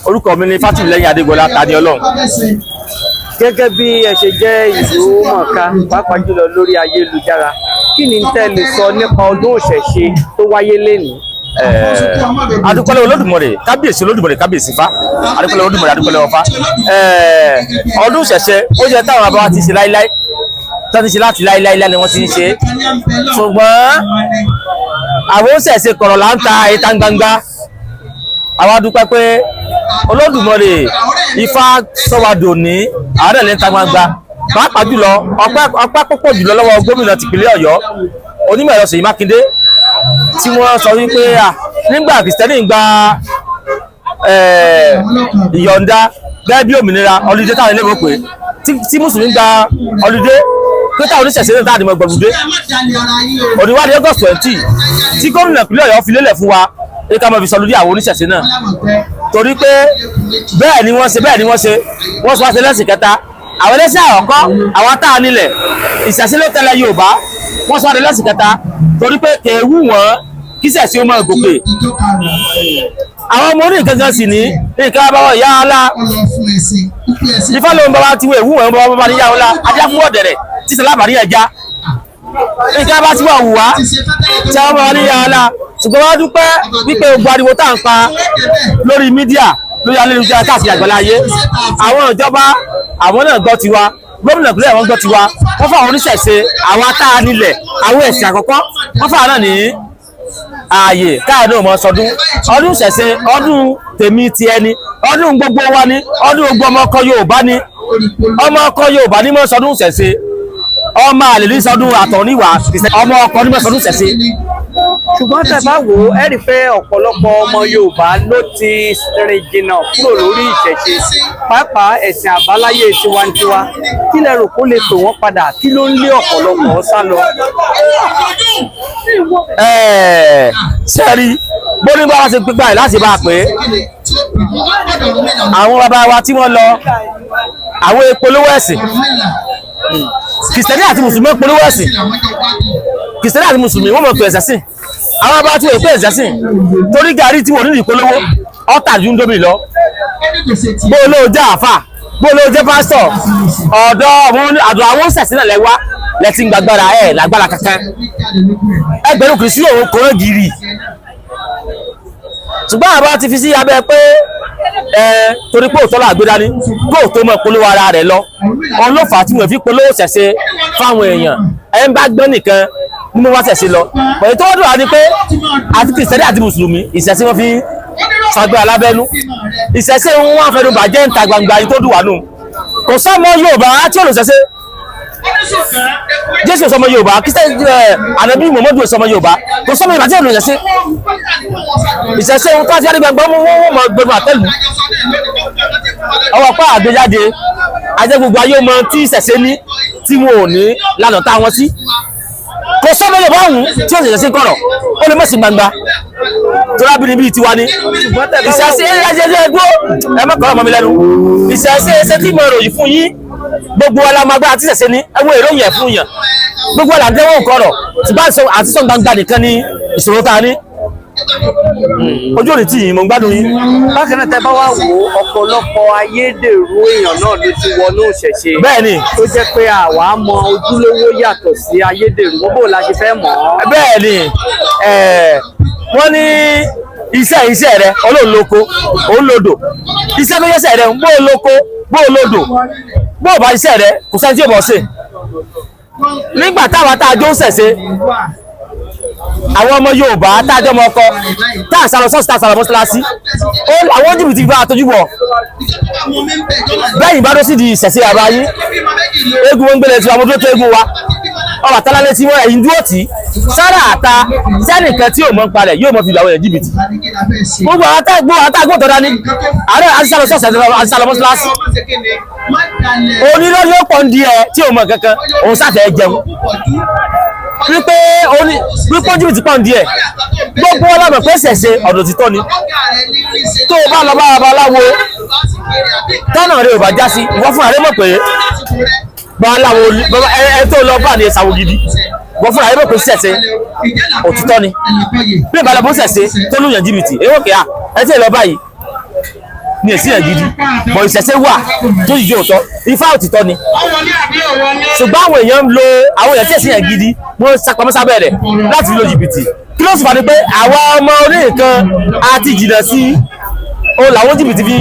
orúkọ mi ni Fátìmílẹ́yìn Adégbọlá Tani Ọlọ́run. Gẹ́gẹ́ bí ẹ ṣe jẹ́ ìlú mọ̀ọ́ká pàápàá jùlọ lórí ayélujára, kí ni tẹ́ lè sọ nípa ọdún ìṣẹ̀ṣe tó wáyé lénìí? Adúpẹ́lẹ́ Olódùmarè, kábíyèsí Olódùmarè, kábíyèsí Ifá, adúpẹ́lẹ́ Olódùmarè, adúpẹ́lẹ́ Ọ̀fà. Ọdún ìṣẹ̀ṣe ó jẹ́ táwọn bàbá wa ti ṣe láíláí, tó ti ṣe láti láíláí ni wọ́n ti ń ṣe. Ṣùgbọ́n àwọn ìṣẹ̀ṣe kọ̀rọ̀ là ń ta ìta gbangba. Àwa dúpẹ́ pé Olódùmarè Ifá sọ́wádò ní àárẹ̀ lẹ́ta gbangba. Pàápàá jùlọ ọpẹ́ púpọ̀ jùlọ lọ́wọ́ gómìnà tìpínlẹ̀ Ọ̀yọ́, Onímọ̀ ẹ̀rọ Ṣèyí Mákindé, tí wọ́n sọ wípé nígbà Kìrìsìtẹ́nì gba ìyọ̀ǹda gẹ́gẹ́ bí òmìnira ọlídé táwọn ilé ìwé pé tí mùsùlùmí gba ọlídé pé táwọn oníṣẹ̀ṣe náà táwọn àdìmọ̀ gbọ̀gbùdé òníwádìí August 20 tí gómìnà ìpínlẹ̀ Ọ̀yọ́ fi lélẹ̀ fún wa ní ká máa fi sọlúdí àwọn oníṣẹ̀ṣe náà, torí pé bẹ́ẹ̀ ni wọ́n ṣe wọ́n sọ wá sí lẹ́sìn kẹta. Àwọn ẹlẹ́sìn àkọ́kọ́ àwọn táà nílẹ̀ ìṣẹ̀ṣe ló tẹ̀lé Yorùbá, wọ́n sọ wá sí lẹ́sìn kẹta torí pé kèéwù wọn kí ṣẹ̀ṣe ó máa gòkè. Àwọn ọmọ orí gangan sì ní nǹkan bá wọn ìyá ọlá Ifá ló ń bá wa tí wọ́n èwú wọn bá wọn ní ìyá ọlá ajá fún ọ̀dẹ̀rẹ̀ tí sàlábàárí ẹja nǹkan bá tí wọ́n wù wá tí wọ́n bá wọn ní ìyá ọlá. Ṣùgbọ́n wọ́n dúpẹ́ wípé gbogbo ariwo tá à ń pa lórí mídíà lórí ayélujára káàkiri àgbáláyé, àwọn ìjọba àwọn náà gbọ́ tiwa, gómìnà ìpínlẹ̀ wọn gbọ́ tiwa, wọ́n fà àwọn oníṣẹ̀ṣe àwọn táà nílẹ̀ àwọn ẹ̀sìn àkọ́kọ́ wọ́n fà náà ní ààyè káàdì ọmọ sọdún. Ọdún ìṣẹ̀ṣe ọdún tèmi ti ẹni, ọdún gbogbo wa ni, ọdún gbogbo ọmọ ọkọ Yorùbá ni, ọmọ ọkọ Yorùbá ní mọ́ sọdún ìṣẹ̀ṣe, ọmọ àlè ní sọdún àtọ̀níwá, ọmọ ọkọ ní mọ́ sọdún ìṣẹ̀ṣe. Ṣùgbọ́n tẹ́ bá wò ó, ẹ rí pé ọ̀pọ̀lọpọ̀ ọmọ Yorùbá ló ti rìn jìnnà kúrò lórí ìṣẹ̀ṣe, pàápàá ẹ̀sìn àbáláyé tiwantiwa. Kí lẹ rò kó lè tò wọ́n padà? Kí ló ń lé ọ̀pọ̀lọpọ̀ sá lọ? Sẹ́ẹ̀rí bóní bá wá ṣe pípa ẹ̀ láti bá a pé àwọn bàbá wa tí wọ́n lọ àwọn ìpolówó ẹ̀sìn Kìrìsìtẹ́nì àti Mùsùlùmí polówó ẹ̀sìn, Kìrìsìtẹ́nì àti Mùsùlùmí wọ́n mọ̀ pé ẹ̀sìn àwọn bá tí wọ́n pé ẹ̀sìn torí gàrí tí wọ́n nílùú ìpolówó ọ̀tà ju ń dómi lọ. Bó ló jẹ́ àfà, bó ló jẹ́ pásítọ̀, ọ̀dọ̀ àwọn ṣẹ̀sìn náà lẹ́wà lẹ́tí ń gbàgbára ẹ̀ lágbára kankan. Ẹgbẹ̀rún kìí sí òun kò rán gírí. Ṣùgbọ́n àbá ti fi sí abẹ́ pé torí pé òtọ́lá àgbéra ní kó tó mọ̀ polówó ara rẹ̀ lọ. Òun ló fà á tí wọ́n fi polówó ṣẹ̀ṣe fáwọn èèyàn. Ẹ ń bá gbọ́n nìkan nínú wá ṣẹ̀ṣe lọ. Pẹ̀lú tó wọ́n dùn wá ní pé àti Kìrìsìtẹ́nì àti Mùsùlùmí ìṣẹ̀ṣe wọn fi fagbára lábẹ́nú. Ìṣẹ̀ṣe wọn fẹ́ ló bàjẹ́ ń ta gbangba yìí tó dùn wá nù. Kò sọ́mọ Yorùbá tí ò lò ṣẹ̀ṣe. Jésù sọmọ Yorùbá, Kìrìsìtẹ́nì Ànábì Muhammadu sọmọ Yorùbá, kò sọmọ Yorùbá tí ò lò ṣẹ̀ṣe. Ìṣẹ̀ṣe ohun tó ti jáde gbangba wọ́n mọ̀ gbẹ̀rù àtẹ́lù. Ọwọ́ pa àgbéjáde ajẹ́ gbogbo ayé mọ tí ìṣẹ̀ṣe ní tí wọn ò ní lànà tá wọn sí. Kò sọmọ Yorùbá ọ̀hún tí ó ṣẹ̀ṣẹ̀ sí kọ̀rọ̀ ó lè mọ̀ sí gbangba tó rábìnrin bíi tiwa ni. Ìṣẹ̀ṣe ẹ̀jẹ̀ dúró ẹ mọ̀kànlá mọ́ mi lẹ́nu. Ìṣẹ̀ṣe ẹsẹ̀ tí mo ròyìn fún yín gbogbo alámagbá àti ìṣẹ̀ṣe ní ẹwọ́ ìròyìn ẹ̀ fún yàn gbogbo àlàdéwọ̀n kọ̀rọ̀ ṣùgbọ́n àti sọ̀n gbangba nìkan ní ìṣòro tá a ní. Ojú òní tí yìí mo ń gbádùn yín. Bákan náà tẹ́ bá wá wò ó, ọ̀pọ̀lọpọ̀ ayédèrú èèyàn náà ló ti wọnú ìṣẹ̀ṣe. Bẹ́ẹ̀ni. Tó jẹ́ pé àwa mọ ojúlówó yàtọ̀ sí ayédèrú, bó la ṣe fẹ́ mọ̀ ọ́. Bẹ́ẹ̀ni wọ́n ní iṣẹ́ rẹ olóòlóko olódò, iṣẹ́ tó yẹ́sẹ̀ rẹ bó olóko bó olódò bó bá iṣẹ́ rẹ kò sẹ́ni tí ò bọ̀ sí. Nígbà táwa tá a jó ń ṣẹ̀ṣe àwọn ọmọ Yorùbá tájọ́ ọmọ ọkọ tá a sàlọ sọ́ọ̀sì tá a sàlọ mọ́ṣáláṣí àwọn jìbìtì bá a tójú bọ̀ bẹ́yìn bá dó sí di ìṣẹ̀ṣe àbáyé eégún wọn gbélé tí wọn dúró tó eégún wa Ọbàtálá létí wọn ẹ̀yìn dúró tì sára àta sẹ́nìkan tí yóò mọ̀ ń parẹ̀ yóò mọ̀ fi ìyàwó ẹ̀ jìbìtì gbogbo àtàgbò tó dání ààrẹ àti sàlọ sọ́ọ̀sì àti sàlọ mọ́ṣáláṣí onírọ́ yóò pọ̀ ń di ẹ tí ò mọ̀ kankan òun sáfẹ́ jẹun wípé jìbìtì pọ̀ ń di ẹ gbogbo wọn lábẹ̀ pé ṣẹ̀ṣe ọ̀dọ̀ títọ́ ni tó o bá lọ bá babaláwo tọ́nà rẹ ò bá já sí ìwọ fúnra rẹ mọ̀ pé babaláwo ẹ tó lọ bá ní ẹ̀sàwò gidi ìwọ fúnra rẹ mọ̀ pé ṣẹ̀ṣe òtítọ́ ni bí ìbálẹ̀ bó ṣẹ̀ṣe tó lùyàn jìbìtì èèwọ̀ kìá ẹ tí ì lọ báyìí ní èsì yẹn gidi bọ̀ ìṣẹ̀ṣe wà tó yìí yóò tọ́ ifá òtítọ́ ni ṣùgbọ́n àwọn èèyàn ń lo àwọn èèyàn tí èsì yẹn gidi wọ́n sapamọ́ sábẹ́ rẹ̀ láti lo jìbìtì kí ló sì fà ní pé àwọn ọmọ orí nǹkan àti jìnnà sí ó làwọn jìbìtì fi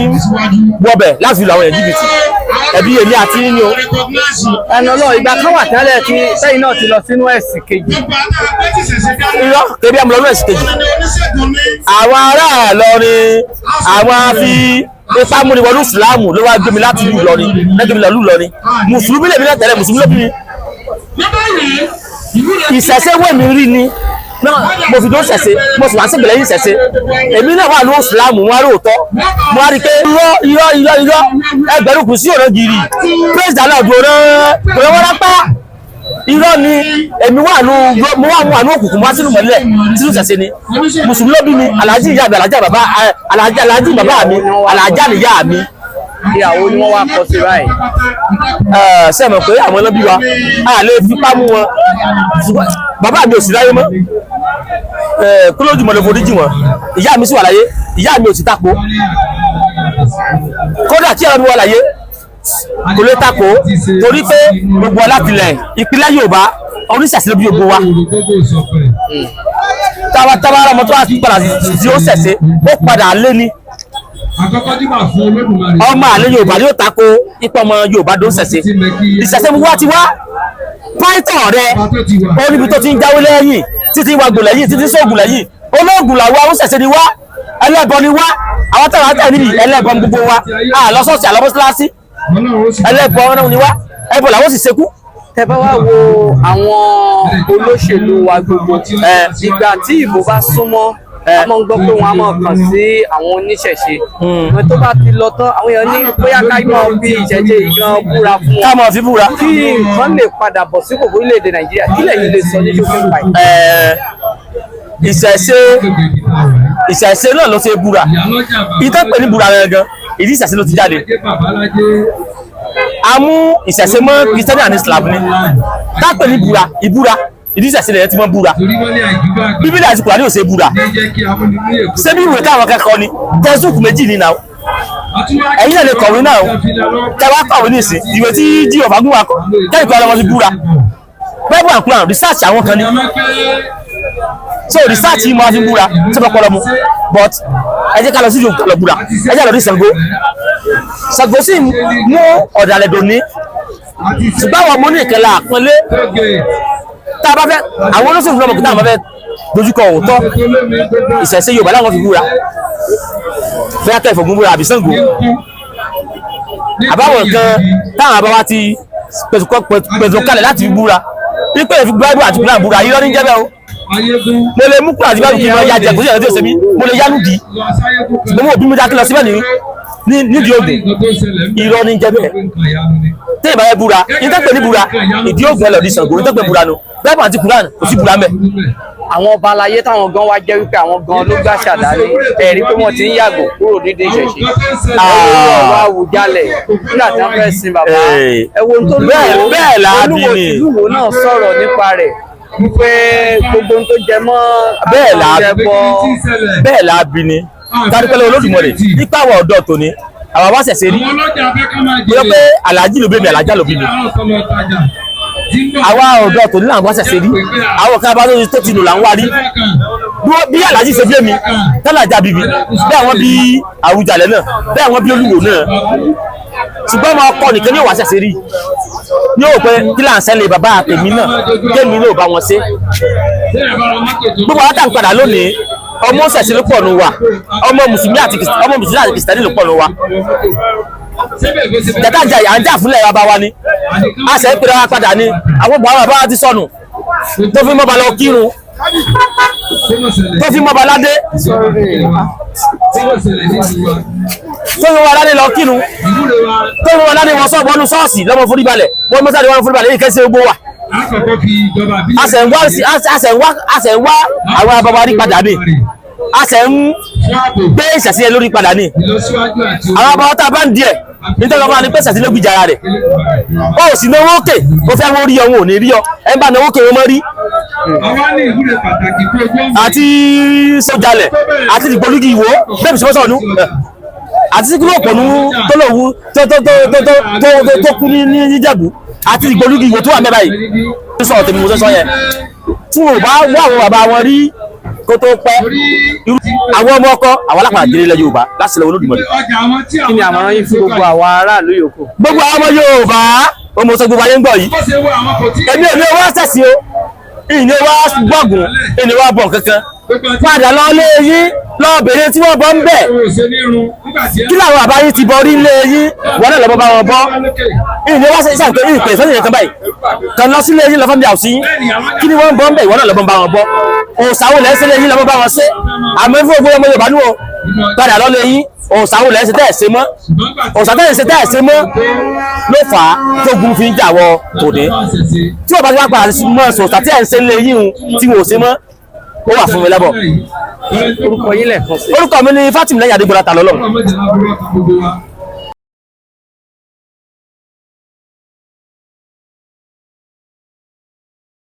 wọbẹ̀ láti lo àwọn èèyàn jìbìtì ẹbí èmi àti nínú ẹnu lọ ìgbà kan wà tẹ́lẹ̀ tí sẹ́yìn náà ti lọ sínú ẹ̀sìn kejì. irọ́ kébí àmì lọ́nà ẹ̀sìn kejì àwọn ará Ìlọrin àwọn afi ipa múni wọnú ìsìláàmù ló wá gbé mi láti ìlú Ìlọrin lẹ́gbẹ̀ẹ́ mi lọ lú Ìlọrin mùsùlùmí lèmi náà tẹ́lẹ̀ mùsùlùmí ló bí mi ìṣẹ̀ṣe wẹ̀ mi rí ni mo fi dó ṣẹ̀ṣe mo sì wá sí ìgbẹ̀lẹ́yìn ṣẹ̀ṣe èmi náà wà ní ìsìláàmù wọn rí òótọ́ mo wá rí pé irọ́ ẹgbẹ̀rún kù sí ọ̀nà gírí praise the Lord ọ̀rọ̀ wọn lápá irọ́ ni èmi wà ní òkùnkùn wá sínú mọ́lẹ̀ sínú ṣẹ̀ṣe ni mùsùlùmí ló bí mi aláàjì ìyá mi aláàjì bàbá mi aláàjà nìyá mi. ìyàwó ni wọ́n wá kọ sí báyìí. ṣé mọ̀ pé àwọn ẹlọ́bí wa a lè fipá mú wọn bàbá mi ò sí láyé mọ́ kí ló jùmọ̀ lè forí jì wọ́n ìyá mi sì wà láyé ìyá mi ò sì tako kódà tí ẹ̀rọ mi wà láyé kò lè tako torí pé gbogbo alátìlẹ̀ ìpínlẹ̀ Yorùbá oníṣẹ̀ṣe ló bí gbogbo wa tábàtàbà ọmọ tó wà padà sí ó ṣẹ̀ṣe ó padà lé ní ọmọ àlè Yorùbá yóò tako ipò ọmọ Yorùbá tó ń ṣẹ̀ṣe ìṣẹ̀ṣe gbogbo wa ti wá pàìtàn rẹ ó níbi tó ti ń jáwé lẹ́yìn títí wàgbò lẹ́yìn títí sóògùn lẹ́yìn olóògùn làwọn àwọn ṣẹ̀ṣẹ̀ ni wá ẹlẹ́bọ ni wá àwọn táwọn àtẹ̀ níbi ẹlẹ́bọ gbogbo wa àlọ́sọ̀ọ̀sì àlọ́mọ́síláṣí ẹlẹ́bọ náà ni wá ẹbọ làwọn sì ṣekú. tẹ́ bá wá wo àwọn olóṣèlú wa gbogbo ìgbà tí ìbò bá súnmọ́ a máa ń gbọ́ pé wọ́n á máa kàn sí àwọn oníṣẹ̀ṣe wọn tó bá ti lọ tán àwọn èèyàn ní bóyá ká máa fi ìṣẹ̀ṣe ìgan búra fún wọn ká máa fi búra kí nǹkan lè padà bọ̀ sípò orílẹ̀-èdè Nàìjíríà kí lẹ́yìn lè sọ ní ṣókè pa ìṣẹ̀ṣe náà ló ṣe búra ìtẹ́ pè ní búra gangan ìdí ìṣẹ̀ṣe ló ti jáde a mú ìṣẹ̀ṣe mọ́ Christianity and Islam ni tá pè ní búra ìbúra ìdí ìṣẹ̀ṣe lẹ́yìn tí wọ́n búra Bíbélì àti Kùránì ò ṣe búra ṣé bí ìwé táwọn akẹ́kọ̀ọ́ ni tẹ́sùkù méjì ní náà ẹ̀yin náà lè kọ̀wé náà kẹwàá kọ̀wé ní ìsìn ìwé tí jí ọ̀fà gún wa kọ́ kẹ́yìn kan lọ́wọ́ ti búra Bible and Quran research àwọn kan ní so research yìí máa fi búra tí wọ́n pọ̀lọ́ mu but ẹ jẹ́ ká lọ sí ìlú kálọ̀ búra ẹ jẹ́ lọ sí Ṣàngó sì mú ọ̀dàlẹ̀ dòní ṣùgbọ́n àwọn ọmọ ní ìkẹlẹ̀ àpọ́nlé tá a bá fẹ́ àwọn olóṣèlú náà mọ̀ kí táwọn bá fẹ́ dojúkọ òótọ́ ìṣẹ̀ṣe Yorùbá láwọn fi búra bẹ́ẹ̀ kẹ́ ìfọ̀gùn búra àbí Ṣàngó àbáwọn nǹkan táwọn àbáwá ti pẹ̀sùn kalẹ̀ láti fi búra wípé ìfi Bible àti Quran búra yìí lọ́ní jẹ́bẹ̀ o mo lè mú Quran àti Bible kí n máa ya jẹ kó sì yàrá tí ó ṣe mí mo lè yánú di ṣùgbọ́n mo bí mi dákí lọ síbẹ̀ nídìí ògùn irọ́ ní jẹ́bẹ̀ tí ìbá yẹ búra ìtẹ́pẹ̀ ní búra ìdí ògùn ẹlọ́dí Ṣàngó ìtẹ́pẹ̀ búra nu Bible àti Quran kò sí búra mẹ́. àwọn ọba aláyé táwọn gan wá jẹ́ wípé àwọn gan ló gbàṣà dání ẹ̀rí pé wọ́n ti ń yàgò kúrò nídìí ìṣẹ̀ṣe ọ̀rọ̀ Àwùjalẹ̀ nígbà tí wọ́n fẹ́ sin bàbá ẹ̀wọ̀n tó lúwo ìlúwo náà sọ̀rọ̀ nípa rẹ̀ wípé gbogbo tó jẹ mọ́ bẹ́ẹ̀ la bí ni kárípẹ́lẹ́ Olódùmarè nípa àwọn ọ̀dọ́ tòní àwọn wá ṣẹ̀ṣẹ̀ rí bóyá pé aláàjì ló bí mi aláàjà ló bí mi àwa ọ̀dọ́ tòní làwọn wá ṣẹ̀ṣẹ̀ rí àwọn kan bá tó ti lò là ń wá rí bí aláàjì ṣe bí mi tálàjà bíbí bẹ́ẹ̀ wọ́n bí Àwùjalẹ̀ náà bẹ́ẹ̀ wọ́n bí Olúwo náà ṣùgbọ́n ọmọ ọkọ nìkan ní òwà ṣẹ̀ṣẹ̀ rí ní òwò pé kí là ń ṣẹlẹ̀ bàbá àtẹ̀mí náà kémi náà bá wọn ṣe gbogbo àwọn táwọn padà lónìí ọmọ ṣẹ̀ṣẹ̀ ló pọ̀ nù wa ọmọ mùsùlùmí àti kìrìsìtẹ́nì ló pọ̀ nù wa jẹ́ká jà yà ń jà fúnlẹ̀ wa bá wa ni a ṣe é pèrè wa padà ni àwọn bọ̀ àwọn bá wa ti sọnù tó fi mọ́ ba lọ kírun tó fi mọ́ ba ládé tó fi mọ́ ba ládé lọ kírun tó fi mọ́ ba ládé wọn sọ bọ́ọ̀lù ṣọ́ọ̀ṣì lọ́mọ foríbalẹ̀ wọ́n mọ́sálẹ̀ wọn foríbalẹ̀ yìí kẹ́sì gbogbo wa a ṣe ń wá àwọn ababa rí padà ní a ṣe ń gbé ìṣẹ̀ṣẹ̀ lórí padà ní àwọn ababa tá a bá ń díẹ̀ nítorí ọmọ ní pẹ́sẹ̀ sí ló gbìjà rẹ̀ ó sì náwó òkè ó fẹ́ wọ́n rí ọ wọn ò ní rí ọ ẹ ń bá náwó òkè wọn mọ́ rí àti Sọ̀jalẹ̀ àti ìpolúgi ìwò bẹ́ẹ̀ sì mọ́sọ̀ ọ̀nù àti síkúrò òpònú tó lòwú tó kú ní Ìjẹ̀bú àti ìgbòlúgi ìwò tó wà mẹ́bàá yìí tó sọ̀rọ̀ tèmi mo sọ yẹn tí wọ́n bá wá àwọn bàbá wọn rí kó tó pẹ́ àwọn ọmọ ọkọ àwọn alápàdé gírí ilẹ̀ Yorùbá láti lọ Olódùmarè. kí ni àmọ̀ràn yín fún gbogbo àwọn aráàlú yòókù? gbogbo àwọn ọmọ Yorùbá ọmọ sọ gbogbo ayé ń gbọ́ yìí èmi ò ní owó sẹ̀sì o ìní wá gbọ̀gùn ìní wá bọ̀ kankan padà lọ lé yín lọ́ọ̀bẹ̀rẹ̀ tí wọ́n bọ́ ń bẹ̀ kí làwọn àbá yín ti bọ́ rí lé yín wọ́n náà lọ́bọ́ bá wọn bọ́ ìní wá sẹ́yìn pé ìpè sẹ́yìn kan báyìí kan lọ sí lé yín lọ́fọ́ bí àwùsí kí ni wọ́n bọ́ ń bẹ̀ wọ́n náà lọ́bọ́ bá wọn bọ́ òòsàwò lẹ́sẹ̀ lé yín lọ́bọ́ bá wọn ṣe àmọ́ fún gbogbo ọmọ Yorùbá níwọ̀n padà lọ lé yín òòsàwò lẹ́sẹ̀ tẹ́ ẹ̀ ṣe mọ́ òòsàwò lẹ́sẹ̀ tẹ́ ẹ̀ ṣe mọ́ ló fà á tó gun fi ń jà wọ tòde tí wọ́n bá ti wá padà mọ́ sòòsà tí ẹ̀ ń ṣe lé yín tí wọ́n ò ṣe mọ́ ó wà fún mi lẹ́bọ̀. orúkọ yín lẹ́ẹ̀kan sí. orúkọ mi ni Fátìmí lẹ́yìn Adégbọlá ta lọ́lọ́.